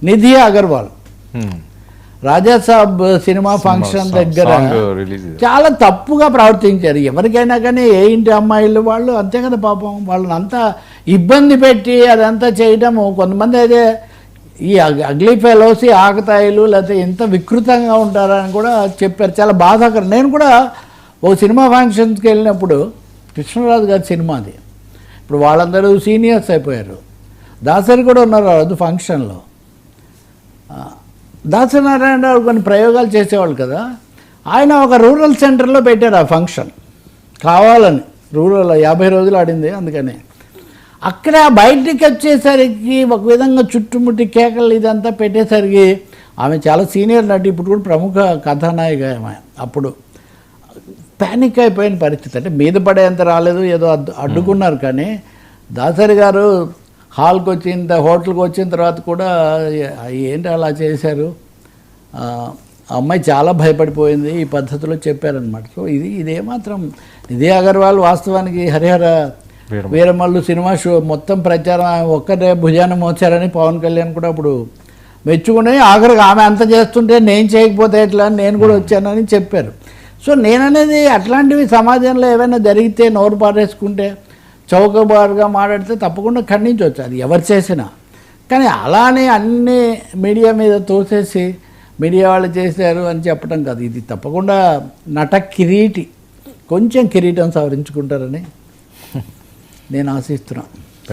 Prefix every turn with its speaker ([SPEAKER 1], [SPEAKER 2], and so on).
[SPEAKER 1] Nidhi Agarwal Raja Saab cinema function దగ్గర చాలా తప్పుగా ప్రవర్తించారు. ఎవరికైనా కానీ ఏ ఇంటి అమ్మాయిలు వాళ్ళు అంతే కదా పాపం, వాళ్ళని అంతా ఇబ్బంది పెట్టి అదంతా చేయడము. కొంతమంది అయితే ఈ అగ్లీ ఫెలోస్ ఆకతాయిలు లేకపోతే ఎంత వికృతంగా ఉంటారని కూడా చెప్పారు. చాలా బాధాకరం. నేను కూడా ఓ సినిమా ఫంక్షన్స్కి వెళ్ళినప్పుడు, కృష్ణరాజు గారి సినిమాది, ఇప్పుడు వాళ్ళందరూ సీనియర్స్ అయిపోయారు, దాసరి కూడా ఉన్నారు అది ఫంక్షన్లో. దాసనారాయణరావు కొన్ని ప్రయోగాలు చేసేవాళ్ళు కదా, ఆయన ఒక రూరల్ సెంటర్లో పెట్టారు ఆ ఫంక్షన్ కావాలని. రూరల్ 50 రోజులు ఆడింది, అందుకని అక్కడ బయటికి వచ్చేసరికి ఒక విధంగా చుట్టుముట్టి కేకలు ఇదంతా పెట్టేసరికి, ఆమె చాలా సీనియర్ నటి, ఇప్పుడు కూడా ప్రముఖ కథానాయిక ఆమె. అప్పుడు ప్యానిక్ అయిపోయిన పరిస్థితి. అంటే మీద పడేంత రాలేదు, ఏదో అడ్డుకున్నారు. కానీ దాసరి గారు హాల్కి హోటల్కి వచ్చిన తర్వాత కూడా ఏంటి అలా చేశారు, అమ్మాయి చాలా భయపడిపోయింది, ఈ పద్ధతిలో చెప్పారనమాట. సో ఇదేమాత్రం నిధి అగర్వాల్ వాస్తవానికి హరిహర వీరమల్లు సినిమా షో మొత్తం ప్రచారం ఒక్కరే భుజాన మోచారని పవన్ కళ్యాణ్ కూడా అప్పుడు మెచ్చుకుని, ఆఖరికి ఆమె అంత చేస్తుంటే నేను చేయకపోతే ఎట్లా, నేను కూడా వచ్చానని చెప్పారు. సో నేననేది అట్లాంటివి సమాజంలో ఏమైనా జరిగితే నోరు పారేసుకుంటే చౌకబారుగా మాట్లాడితే తప్పకుండా ఖండించవచ్చు, అది ఎవరు చేసినా. కానీ అలానే అన్ని మీడియా మీద తోసేసి మీడియా వాళ్ళు చేశారు అని చెప్పడం కాదు. ఇది తప్పకుండా నట కిరీటి కొంచెం కిరీటం సవరించుకుంటారని నేను ఆశిస్తున్నాను.